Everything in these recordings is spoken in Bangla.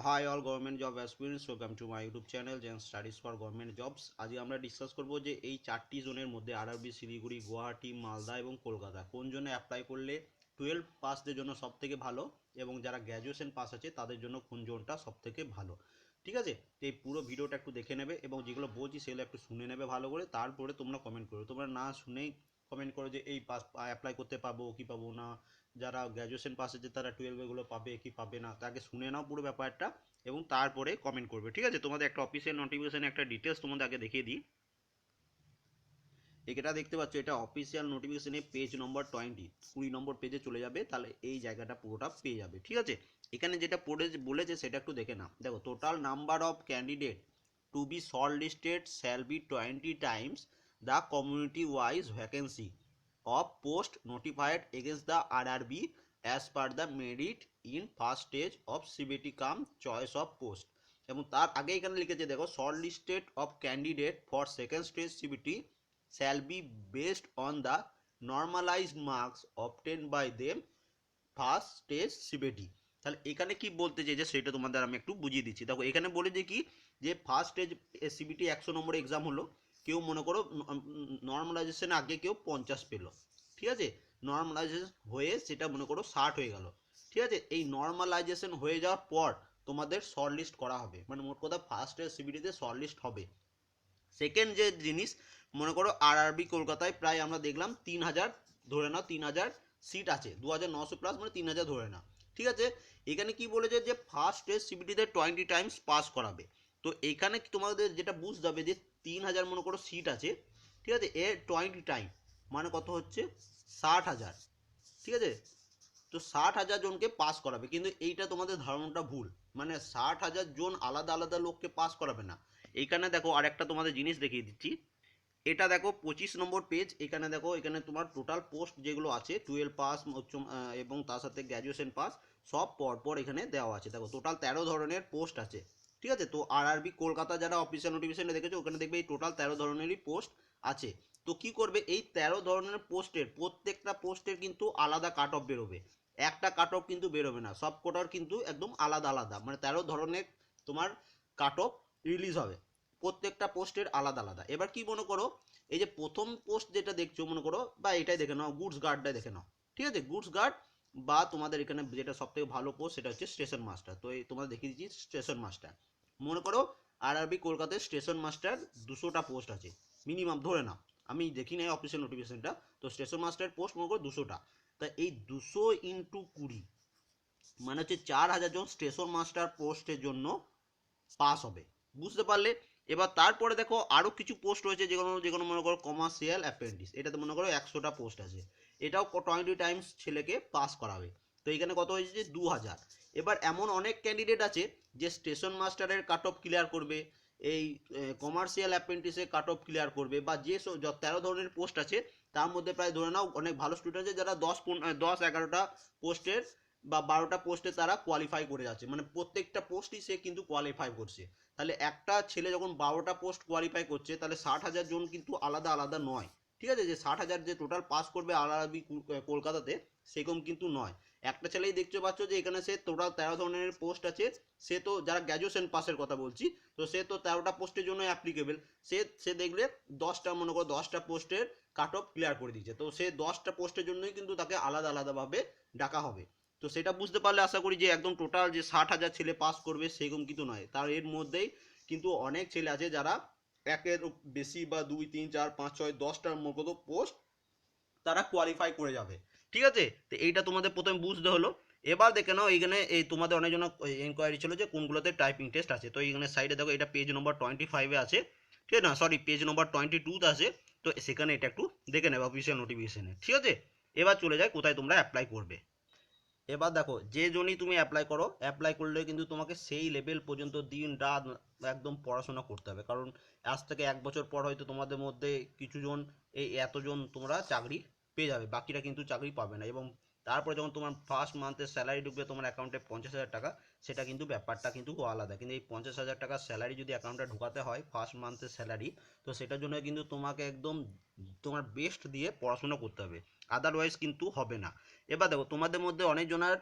Hi all government job aspirants, welcome to my YouTube channel Jen Studies for Government Jobs। আজকে আমরা ডিসকাস করব যে এই চারটি জোনের মধ্যে আরআরবি, শিলিগুড়ি, গুয়াহাটি, মালদা এবং কলকাতা কোন জোনে অ্যাপ্লাই করলে 12 পাসদের জন্য সবথেকে ভালো এবং যারা গ্র্যাজুয়েশন পাস আছে তাদের জন্য কোন জোনটা সবথেকে ভালো। ঠিক আছে, তো এই পুরো ভিডিওটা একটু দেখে নেবে এবং যেগুলো বলছি সেগুলো একটু শুনে নেবে ভালো করে, তারপরে তোমরা কমেন্ট করো। তোমরা না শুনেই কমেন্ট করো যে এই পাস অ্যাপ্লাই করতে পারবো কি পাবো না, যারা গ্র্যাজুয়েশন পাস আছে তারা 12 এগুলো পাবে কি পাবে না, তাকে শুনে নাও পুরো ব্যাপারটা এবং তারপরে কমেন্ট করবে। ঠিক আছে, তোমাদের একটা অফিসিয়াল নোটিফিকেশন একটা ডিটেলস তোমাদের আগে দেখিয়ে দিই। এটা দেখতে পাচ্ছ, এটা অফিসিয়াল নোটিফিকেশনে পেজ নম্বর 20 নম্বর পেজে চলে যাবে, তাহলে এই জায়গাটা পুরোটা পেয়ে যাবে। ঠিক আছে, এখানে যেটা পড়ে বলেছে সেটা একটু দেখে নাও। দেখো, total number of candidate to be shortlisted shall be 20 times the community wise vacancy of post notified against the RRB as per the merit in first stage of CBT cum choice of post। এবং তার আগে এখানে লিখেছে দেখো, short listed of candidate for second stage CBT shall be based on the normalized marks obtained by them first stage CBT. তাহলে এখানে কি বলতে চাইছে সেটা তোমাদের আমি একটু বুঝিয়ে দিচ্ছি। দেখো, এখানে বলে যে কি, যে ফার্স্ট স্টেজ সিবিটি 100 নম্বর এক্সাম হলো, কেউ মনে করো নর্মালাইজেশন আগে কেউ 50 পেলো। ঠিক আছে, নর্মালাইজেশন হয়ে সেটা মনে করো 60 হয়ে গেল। ঠিক আছে, এই নর্মালাইজেশন হয়ে যাওয়ার পর তোমাদের শর্ট লিস্ট করা হবে, মানে মোট কথা ফার্স্ট স্টেজ সিবিটিতে শর্ট লিস্ট হবে। সেকেন্ড যে জিনিস, মনে করো আরআরবি কলকাতায় প্রায় আমরা দেখলাম 3000, ধরে নাও 3000 সিট আছে, 2900 প্লাস মানে 3000 ধরে নাও। ঠিক আছে, এখানে কি বলেছে যে ফার্স্ট স্টেজ সিবিটিতে 20 টাইমস পাস করাবে। তো এখানে তোমাদের যেটা বুঝতে হবে যে 3000 মনে করো সিট আছে, ঠিক আছে, এর 20 টাইম মানে কত হচ্ছে 60,000। ঠিক আছে, তো 60,000 জনকে পাস করাবে, কিন্তু এইটা তোমাদের ধারণাটা ভুল। মানে 60,000 জন আলাদা আলাদা লোককে পাস করাবে না। এইখানে দেখো আরেকটা তোমাদের জিনিস দেখিয়ে দিচ্ছি। এটা দেখো 25 নম্বর পেজ, এখানে দেখো, এখানে তোমার টোটাল পোস্ট যেগুলো আছে 12 পাস এবং তার সাথে গ্র্যাজুয়েশন পাস সব পরপর এখানে দেওয়া আছে। দেখো টোটাল 13 ধরনের পোস্ট আছে। ঠিক আছে, তো আরআরবি কলকাতা যারা অফিসিয়াল নোটিফিকেশনে দেখেছো ওখানে দেখবে এই টোটাল 13 ধরনেরই পোস্ট আছে। তো কি করবে, এই 13 ধরনের পোস্টের প্রত্যেকটা পোস্টের কিন্তু আলাদা কাট অফ বেরোবে, একটা কাট অফ কিন্তু বেরোবে না, সব কোটার কিন্তু একদম আলাদা আলাদা, মানে 13 ধরনের তোমার কাট অফ রিলিজ হবে, প্রত্যেকটা পোস্টের আলাদা আলাদা। এবার কি মনে করো, এই যে প্রথম পোস্ট যেটা দেখছো মনে করো, বা এটাই দেখে নাও, গুডস গার্ডটাই দেখে নাও। ঠিক আছে, গুডস গার্ড বা তোমাদের এখানে যেটা সব থেকে ভালো পোস্ট সেটা হচ্ছে স্টেশন মাস্টার। তো এই তোমাদের দেখিয়ে দিচ্ছি স্টেশন মাস্টার। মনে করো আরআরবি কলকাতায় স্টেশন মাস্টার 200টা পোস্ট আছে মিনিমাম, ধরে নাও, আমি দেখি নাই অফিসিয়াল নোটিফিকেশনটা। তো স্টেশন মাস্টার পোস্ট মনে করো 200টা, তা এই 200 ইন্টু 20 মানে হচ্ছে 4000 জন স্টেশন মাস্টার পোস্টের জন্য পাস হবে। বুঝতে পারলে? এবার তারপরে দেখো আরও কিছু পোস্ট রয়েছে, যেগুলো যেগুলো মনে করো কমার্শিয়াল অ্যাপ্রেন্টিস, এটাতে মনে করো 100টা পোস্ট আছে, এটাও 20 টাইমস ছেলেকে পাস করাবে। তো এখানে কত হয়েছে যে 2000। এবার এমন অনেক ক্যান্ডিডেট আছে যে স্টেশন মাস্টারের কাট অফ ক্লিয়ার করবে, এই কমার্শিয়াল অ্যাপ্রেন্টিসের কাট অফ ক্লিয়ার করবে, বা যে 13 ধরনের পোস্ট আছে তার মধ্যে প্রায় ধরে নাও অনেক ভালো স্টুডেন্ট আছে যারা 10-11টা পোস্টের বা 12টা পোস্টে তারা কোয়ালিফাই করে যাচ্ছে, মানে প্রত্যেকটা পোস্টই সে কিন্তু কোয়ালিফাই করছে। তাহলে একটা ছেলে যখন 12টা পোস্ট কোয়ালিফাই করছে, তাহলে 60,000 জন কিন্তু আলাদা আলাদা নয়। ঠিক আছে, যে 60,000 যে টোটাল পাস করবে আরআরবি কলকাতাতে সেরকম কিন্তু নয়। একটা ছেলেই দেখতে পাচ্ছ যে এখানে সে টোটাল 13 ধরনের পোস্ট আছে, সে তো যারা গ্র্যাজুয়েশন পাসের কথা বলছি, তো সে তো 13টা পোস্টের জন্য অ্যাপ্লিকেবল। সে সে দেখলে 10টা, মনে করো 10টা পোস্টের কাট অফ ক্লিয়ার করে দিচ্ছে, তো সে 10টা পোস্টের জন্যই কিন্তু তাকে আলাদা আলাদাভাবে ডাকা হবে। তো সেটা বুঝতে পারলে আশা করি যে একদম টোটাল যে 60,000 ছেলে পাস করবে সেরকম কিন্তু নয়, তার এর মধ্যেই কিন্তু অনেক ছেলে আছে যারা একের বেশি বা 2, 3, 4, 5, 6, 10টার মতো পোস্ট তারা কোয়ালিফাই করে যাবে। ঠিক আছে, তো এইটা তোমাদের প্রথমে বুঝতে হলো। এবার দেখে নাও, এইখানে এই তোমাদের অনেকজন এনকোয়ারি ছিল যে কোনগুলোতে টাইপিং টেস্ট আছে। তো এইখানে সাইডে দেখো, এটা পেজ নম্বর 25-এ আছে, ঠিক আছে, না সরি পেজ নম্বর 22-তে আছে। তো সেখানে এটা একটু দেখে নেবে অফিসিয়াল নোটিফিকেশনে। ঠিক আছে, এবার চলে যায় কোথায় তোমরা অ্যাপ্লাই করবে। এবার দেখো, যে জন্যই তুমি অ্যাপ্লাই করো, অ্যাপ্লাই করলে কিন্তু তোমাকে সেই লেভেল পর্যন্ত দিন রাত একদম পড়াশোনা করতে হবে, কারণ আজ থেকে 1 বছর পর হয়তো তোমাদের মধ্যে কিছু জন, এই এতজন তোমরা চাকরি পেয়ে যাবে, বাকিরা কিন্তু চাকরি পাবে না। এবং তারপরে যখন তোমার ফার্স্ট মান্থের স্যালারি ঢুকবে তোমার অ্যাকাউন্টে 50,000 টাকা, সেটা কিন্তু ব্যাপারটা কিন্তু আলাদা। কিন্তু এই 50,000 টাকার স্যালারি যদি অ্যাকাউন্টে ঢোকাতে হয় ফার্স্ট মান্থের স্যালারি, তো সেটার জন্য কিন্তু তোমাকে একদম তোমার বেস্ট দিয়ে পড়াশোনা করতে হবে, আদারওয়াইজ কিন্তু হবে না। এবার দেখো, তোমাদের মধ্যে অনেকজনের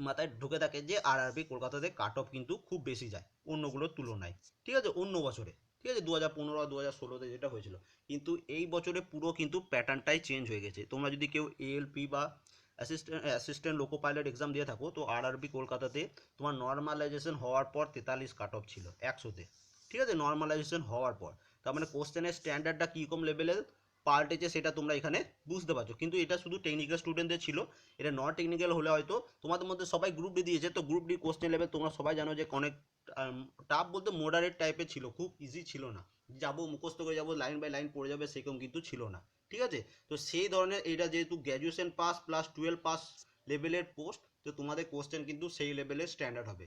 মাথায় ঢুকে থাকে যে আরআরবি কলকাতাতে কাট অফ কিন্তু খুব বেশি যায় অন্যগুলোর তুলনায়, ঠিক আছে, অন্য বছরে, ঠিক আছে, 2015 2016-তে যেটা হয়েছিল। কিন্তু এই বছরে পুরো কিন্তু প্যাটার্নটাই চেঞ্জ হয়ে গেছে। তোমরা যদি কেউ এএলপি বা অ্যাসিস্ট্যান্ট লোকো পাইলট এক্সাম দিয়ে থাকো, তো আরআরবি কলকাতাতে তোমার নর্মালাইজেশন হওয়ার পর 43 কাট অফ ছিল 100-তে, ঠিক আছে, নর্মালাইজেশন হওয়ার পর। তার মানে কোশ্চেনের স্ট্যান্ডার্ডটা কীরকম লেভেলের পাল্টেছে সেটা তোমরা এখানে বুঝতে পারছো। কিন্তু এটা শুধু টেকনিক্যাল স্টুডেন্টদের ছিল, এটা নন টেকনিক্যাল হলে হয়তো তোমাদের মধ্যে সবাই গ্রুপ ডি দিয়েছে, তো গ্রুপ ডি কোশ্চেন লেভেল তোমরা সবাই জানো যে অনেক টাফ বলতে মডারেট টাইপের ছিল, খুব ইজি ছিল না, যাবো মুখস্থ করে যাবো লাইন বাই লাইন পড়ে যাবে সেরকম কিন্তু ছিল না, ঠিক আছে। তো সেই ধরনের এটা যেহেতু গ্র্যাজুয়েশন পাস প্লাস 12 পাস লেভেলের পোস্ট, তো তোমাদের কোশ্চেন কিন্তু সেই লেভেলের স্ট্যান্ডার্ড হবে,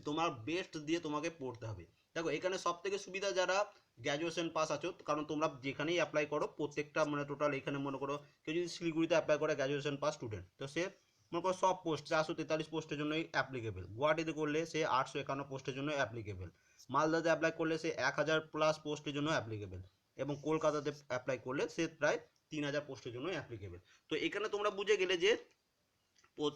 তোমার বেস্ট দিয়ে তোমাকে পড়তে হবে। দেখো এখানে সব থেকে সুবিধা যারা গ্র্যাজুয়েশন পাস আছো, কারণ তোমরা যেখানেই অ্যাপ্লাই করো প্রত্যেকটা মানে টোটাল এখানে মনে করো কেউ যদি শিলিগুড়িতে অ্যাপ্লাই করে গ্র্যাজুয়েশন পাস স্টুডেন্ট, তো সে মনে করো সব পোস্ট 443 পোস্টের জন্যই অ্যাপ্লিকেবল। গুয়াহাটিতে করলে সে 851 পোস্টের জন্য অ্যাপ্লিকেবল। মালদাতে অ্যাপ্লাই করলে সে 1000 প্লাস পোস্টের জন্য অ্যাপ্লিকেবল। এবং কলকাতাতে অ্যাপ্লাই করলে সে প্রায় 3000 পোস্টের জন্য অ্যাপ্লিকেবল। তো এখানে তোমরা বুঝে গেলে যে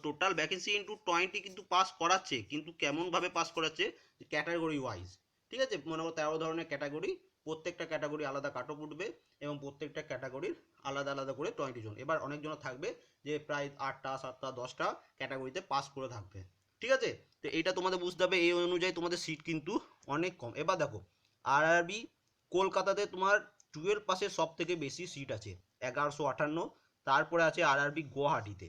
টোটাল ভ্যাকেন্সি ইন্টু 20 কিন্তু পাস করাচ্ছে, কিন্তু কেমনভাবে পাস করাচ্ছে, ক্যাটাগরি ওয়াইজ, ঠিক আছে, মনে করো 13 ধরনের ক্যাটাগরি, প্রত্যেকটা ক্যাটাগরি আলাদা কাট অফ উঠবে এবং প্রত্যেকটা ক্যাটাগরির আলাদা আলাদা করে 20 জন। এবার অনেকজন থাকবে যে প্রায় 8টা 7টা 10টা ক্যাটাগরিতে পাস করে থাকবে, ঠিক আছে। তো এইটা তোমাদের বুঝতে হবে, এই অনুযায়ী তোমাদের সিট কিন্তু অনেক কম। এবার দেখো আরআরবি কলকাতাতে তোমার 12 পাসের সব থেকে বেশি সিট আছে 1158, তারপরে আছে আরআরবি গুয়াহাটিতে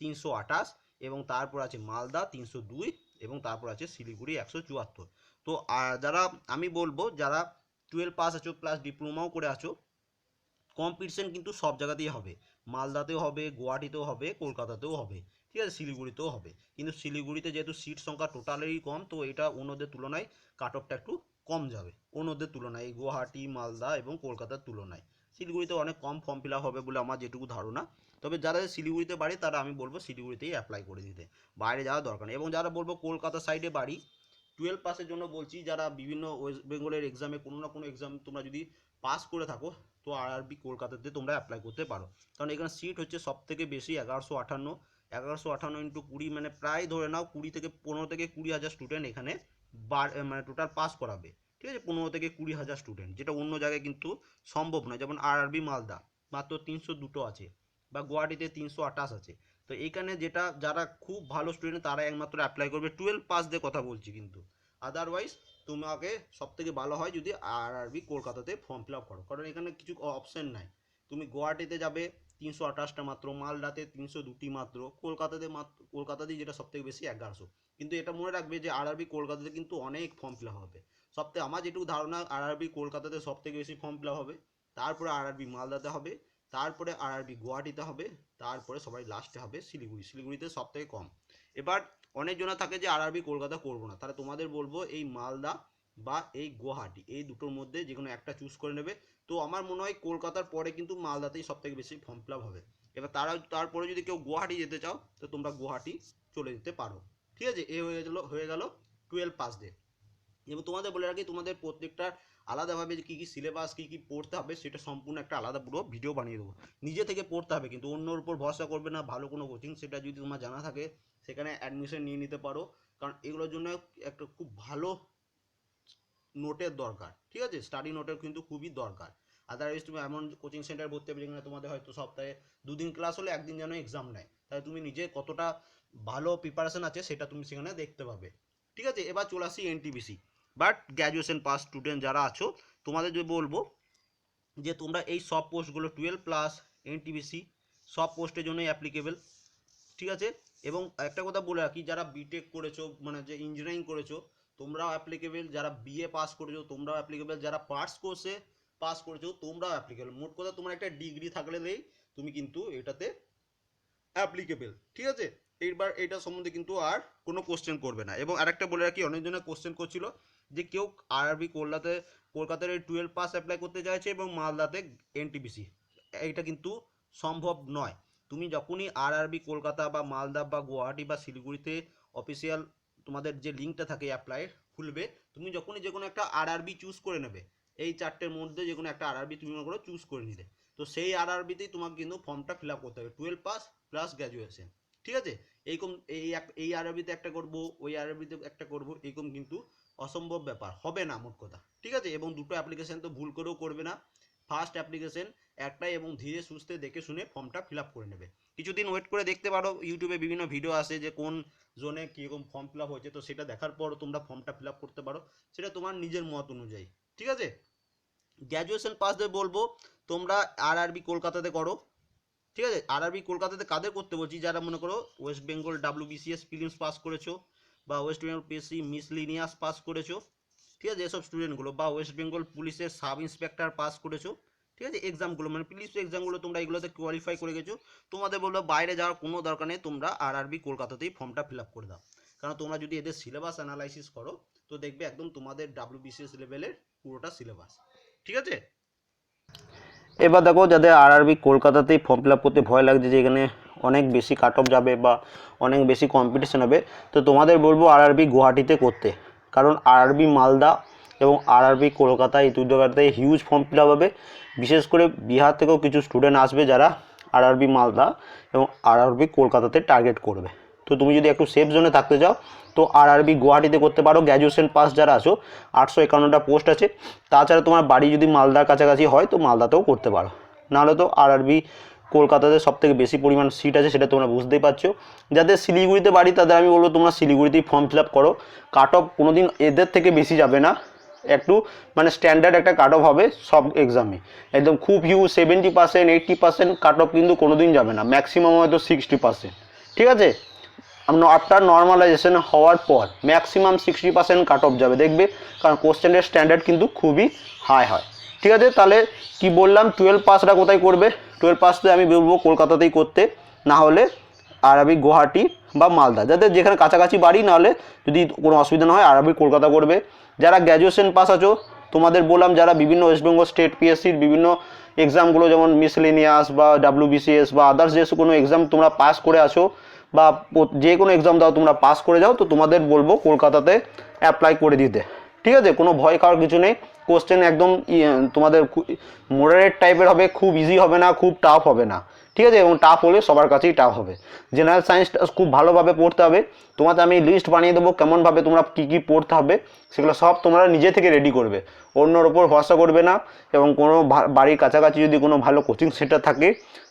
328, এবং তারপর আছে মালদা 302, এবং তারপর আছে শিলিগুড়ি 174। তো যারা আমি বলবো যারা 12 পাস আছো প্লাস ডিপ্লোমাও করে আছো, কম্পিটিশন কিন্তু সব জায়গাতেই হবে, মালদাতেও হবে, গুয়াহাটিতেও হবে, কলকাতাতেও হবে, ঠিক আছে, শিলিগুড়িতেও হবে। কিন্তু শিলিগুড়িতে যেহেতু সিট সংখ্যা টোটালেরই কম, তো এটা অন্যদের তুলনায় কাট অফটা একটু কম যাবে অন্যদের তুলনায়, এই গুয়াহাটি মালদা এবং কলকাতার তুলনায়। শিলিগুড়িতে অনেক কম ফর্ম ফিল আপ হবে বলে আমার যেটুকু ধারণা। তবে যারা শিলিগুড়িতে বাড়ি তারা আমি বলবো শিলিগুড়িতেই অ্যাপ্লাই করে দিতে, বাইরে যাওয়ার দরকার নেই। এবং যারা বলবো কলকাতা সাইডে বাড়ি, 12 পাসের জন্য বলছি, যারা বিভিন্ন ওয়েস্ট বেঙ্গলের এক্সামে কোনো না কোনো এক্সাম তোমরা যদি পাস করে থাকো, তো আরআরবি কলকাতাতে তোমরা অ্যাপ্লাই করতে পারো। কারণ এখানে সিট হচ্ছে সব থেকে বেশি 1158, 1158 ইন্টু 20 মানে প্রায় ধরে নাও 15 থেকে 20 হাজার স্টুডেন্ট এখানে মানে টোটাল পাস করাবে, ঠিক আছে, 15 থেকে 20 হাজার স্টুডেন্ট, যেটা অন্য জায়গায় কিন্তু সম্ভব নয়। যেমন আরআরবি মালদা মাত্র 302 আছে, বা গুয়াহাটিতে 328 আছে। তো এইখানে যেটা যারা খুব ভালো স্টুডেন্ট তারা একমাত্র অ্যাপ্লাই করবে 12 পাস দিয়ে কথা বলছি, কিন্তু আদারওয়াইজ তোমাকে সব থেকে ভালো হয় যদি আরআরবি কলকাতাতে ফর্ম ফিল আপ করো, কারণ এখানে কিছু অপশন নাই। তুমি গুয়াহাটিতে যাবে 328টা মাত্র, মালদাতে 302টি মাত্র, কলকাতাতে মাত্র, কলকাতাতেই যেটা সব থেকে বেশি 1100। কিন্তু এটা মনে রাখবে যে আরআরবি কলকাতাতে কিন্তু অনেক ফর্ম ফিল আপ হবে। সব থেকে আমার যেটুকু ধারণা আরআরবি কলকাতাতে সব থেকে বেশি ফর্ম ফিল আপ হবে, তারপরে আরআরবি মালদাতে হবে, তারপরে আরআরবি গুয়াহাটিতে হবে, তারপরে সবাই লাস্টে হবে শিলিগুড়ি, শিলিগুড়িতে সব থেকে কম। এবার অনেকজনা থাকে যে আরআরবি কলকাতা করবো না, তাহলে তোমাদের বলবো এই মালদা বা এই গুয়াহাটি এই দুটোর মধ্যে যে কোনো একটা চুজ করে নেবে। তো আমার মনে হয় কলকাতার পরে কিন্তু মালদাতেই সব থেকে বেশি ফর্ম ফিল আপ হবে। এবার তারপরে যদি কেউ গুয়াহাটি যেতে চাও, তো তোমরা গুয়াহাটি চলে যেতে পারো, ঠিক আছে। এ হয়ে গেল 12 পাস ডে। এবং তোমাদের বলে রাখি তোমাদের প্রত্যেকটা আলাদাভাবে কী কী সিলেবাস কী কী পড়তে হবে সেটা সম্পূর্ণ একটা আলাদা পুরো ভিডিও বানিয়ে দেবো। নিজে থেকে পড়তে হবে, কিন্তু অন্যর উপর ভরসা করবে না। ভালো কোনো কোচিং সেটা যদি তোমার জানা থাকে সেখানে অ্যাডমিশন নিয়ে নিতে পারো, কারণ এগুলোর জন্য একটা খুব ভালো নোটের দরকার, ঠিক আছে, স্টাডি নোটের কিন্তু খুবই দরকার। আদারওয়াইজ তুমি এমন কোচিং সেন্টার ভর্তি হবে যেখানে তোমাদের হয়তো সপ্তাহে 2 দিন ক্লাস হলে 1 দিন যেন এক্সাম নেয়, তাহলে তুমি নিজে কতটা ভালো প্রিপারেশন আছে সেটা তুমি সেখানে দেখতে পাবে, ঠিক আছে। এবার চলে আসি NTPC. But graduation pass student যারা আছো তোমাদের যে বলবো যে তোমরা এই সব পোস্টগুলো 12 প্লাস এনটিপিসি সব পোস্টের জন্যই অ্যাপ্লিকেবল, ঠিক আছে। এবং একটা কথা বলে রাখি, যারা বিটেক করেছো মানে যে ইঞ্জিনিয়ারিং করেছো তোমরাও অ্যাপ্লিকেবল, যারা বিএ পাস করেছো তোমরাও অ্যাপ্লিকেবল, যারা পার্টস কোর্সে পাস করেছো তোমরাও অ্যাপ্লিকেবল। মোট কথা তোমার একটা ডিগ্রি থাকলেই তুমি কিন্তু এটাতে অ্যাপ্লিকেবল, ঠিক আছে। এইবার এটা সম্বন্ধে কিন্তু আর কোনো কোশ্চেন করবে না। এবং আরেকটা বলে রাখি, অনেকজনের কোশ্চেন করছিল যে কেউ আরআরবি কলকাতার এই 12 পাস অ্যাপ্লাই করতে চাইছে এবং মালদাতে এনটিপিসি, এইটা কিন্তু সম্ভব নয়। তুমি যখনই আরআরবি কলকাতা বা মালদা বা গুয়াহাটি বা শিলিগুড়িতে অফিসিয়াল তোমাদের যে লিঙ্কটা থাকে অ্যাপ্লাইয়ের খুলবে, তুমি যখনই যে কোনো একটা আরআরবি চুজ করে নেবে, এই চারটের মধ্যে যে কোনো একটা আরআরবি তুমি মনে করো চুজ করে নিলে, তো সেই আরআরবিতেই তোমাকে কিন্তু ফর্মটা ফিল আপ করতে হবে 12 পাস প্লাস গ্র্যাজুয়েশন, ঠিক আছে। এইরকম এই আরবিতে একটা করব, ওই আরবিতে একটা করব, এরকম কিন্তু অসম্ভব ব্যাপার হবে না মোট কথা, ঠিক আছে। এবং দুটো অ্যাপ্লিকেশন তো ভুল করেও করবে না, ফার্স্ট অ্যাপ্লিকেশন একটাই, এবং ধীরে সুস্থে দেখে শুনে ফর্মটা ফিল আপ করে নেবে। কিছুদিন ওয়েট করে দেখতে পারো, ইউটিউবে বিভিন্ন ভিডিও আসে যে কোন জোনে কীরকম ফর্ম ফিল আপ হয়েছে, তো সেটা দেখার পর তোমরা ফর্মটা ফিল আপ করতে পারো, সেটা তোমার নিজের মত অনুযায়ী, ঠিক আছে। গ্র্যাজুয়েশন পাসদের বলবো তোমরা আরআরবি কলকাতাতে করো, ঠিক আছে। আরআরবি কলকাতাতে কাদের করতে বলছি, যারা মনে করো West Bengal WBCS prelims pass করেছো, বা West Bengal PSC miscellaneous pass করেছো, ঠিক আছে, এসব স্টুডেন্টগুলো, বা ওয়েস্ট বেঙ্গল পুলিশের সাব ইন্সপেক্টর পাস করেছো, ঠিক আছে, এক্সামগুলো মানে প্রিলিমস এক্সামগুলো তোমরা এগুলোতে কোয়ালিফাই করে গেছো, তোমাদের বলবো বাইরে যাওয়ার কোনো দরকার নেই, তোমরা আরআরবি কলকাতাতেই ফর্মটা ফিল আপ করে দাও। কারণ তোমরা যদি এদের সিলেবাস অ্যানালাইসিস করো তো দেখবে একদম তোমাদের ডাব্লিউবিসিএস লেভেলের পুরোটা সিলেবাস, ঠিক আছে। এবার দেখো যাদের আরআরবি কলকাতাতেই ফর্ম ফিল আপ করতে ভয় লাগছে যে এখানে অনেক বেশি কাট অফ যাবে বা অনেক বেশি কম্পিটিশন হবে, তো তোমাদের বলবো আরআরবি গুয়াহাটিতে করতে। কারণ আরআরবি মালদা এবং আরআরবি কলকাতা এই দুই জায়গাতে হিউজ ফর্ম ফিল আপ হবে। বিশেষ করে বিহার থেকেও কিছু স্টুডেন্ট আসবে যারা আরআরবি মালদা এবং আরআরবি কলকাতাতে টার্গেট করবে। তো তুমি যদি একটু সেফ জোনে থাকতে চাও তো আরআরবি গুয়াহাটিতে করতে পারো। গ্র্যাজুয়েশন পাস যারা আছো 851টা পোস্ট আছে। তাছাড়া তোমার বাড়ি যদি মালদার কাছাকাছি হয় তো মালদাতেও করতে পারো, নাহলে তো আরআরবি কলকাতাতে সবথেকে বেশি পরিমাণ সিট আছে, সেটা তোমরা বুঝতেই পারছো। যাদের শিলিগুড়িতে বাড়ি তাদের আমি বলবো তোমরা শিলিগুড়িতেই ফর্ম ফিল আপ করো। কাট অফ কোনো দিন এদের থেকে বেশি যাবে না, একটু মানে স্ট্যান্ডার্ড একটা কাট অফ হবে সব এক্সামে, একদম খুব 70% 80% কাট অফ কিন্তু কোনো দিন যাবে না, ম্যাক্সিমাম হয়তো 60%, ঠিক আছে। আফটার নর্মালাইজেশন হওয়ার পর ম্যাক্সিমাম 60% কাট অফ যাবে দেখবে, কারণ কোশ্চেনের স্ট্যান্ডার্ড কিন্তু খুবই হাই হয়, ঠিক আছে। তাহলে কি বললাম, 12 পাসটা কোথায় করবে, 12 পাসতে আমি বলবো কলকাতাতেই করতে, না হলে আরআরবি গুয়াহাটি বা মালদা, যাদের যেখানে কাছাকাছি বাড়ি, নাহলে যদি কোনো অসুবিধা না হয় আরআরবি কলকাতা করবে। যারা গ্র্যাজুয়েশন পাস আছো তোমাদের বললাম যারা বিভিন্ন ওয়েস্ট বেঙ্গল স্টেট পিএসসির বিভিন্ন এক্সামগুলো যেমন মিসলেনিয়াস বা ডাব্লিউবিসিএস বা আদার্স যে কোনো এক্সাম তোমরা পাস করে আসো বা যে কোনো এক্সাম দাও তোমরা পাস করে যাও, তো তোমাদের বলবো কলকাতাতে অ্যাপ্লাই করে দিতে, ঠিক আছে। কোনো ভয় খাওয়ার কিছু নেই, কোশ্চেন একদম তোমাদের মডারেট টাইপের হবে, খুব ইজি হবে না, খুব টাফ হবে না, ঠিক আছে। এবং টাফ হলে সবার কাছেই টাফ হবে। জেনারেল সায়েন্সটা খুব ভালোভাবে পড়তে হবে, তোমাদের আমি লিস্ট বানিয়ে দেবো কেমনভাবে তোমরা কী কী পড়তে হবে, সেগুলো সব তোমরা নিজে থেকে রেডি করবে, অন্যর ওপর ভরসা করবে না। এবং কোনো বাড়ির কাছাকাছি যদি কোনো ভালো কোচিং সেন্টার থাকে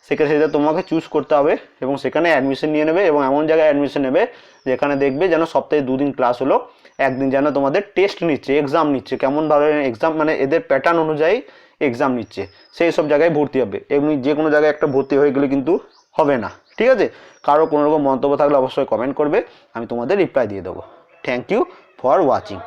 সেখানে সেটা তোমাকে চুজ করতে হবে এবং সেখানে অ্যাডমিশন নিয়ে নেবে, এবং এমন জায়গায় অ্যাডমিশন নেবে যেখানে দেখবে যেন সপ্তাহে 2 দিন ক্লাস হলো, একদিন যেন তোমাদের টেস্ট নিচ্ছে, এক্সাম নিচ্ছে, কেমনভাবে এক্সাম মানে এদের প্যাটার্ন অনুযায়ী এক্সাম নিচ্ছে, সেই সব জায়গায় ভর্তি হবে। এমনি যে কোনো জায়গায় একটা ভর্তি হয়ে গেলে কিন্তু হবে না, ঠিক আছে। কারো কোনো রকম মন্তব্য থাকলে অবশ্যই কমেন্ট করবে, আমি তোমাদের রিপ্লাই দিয়ে দেবো। Thank you for watching.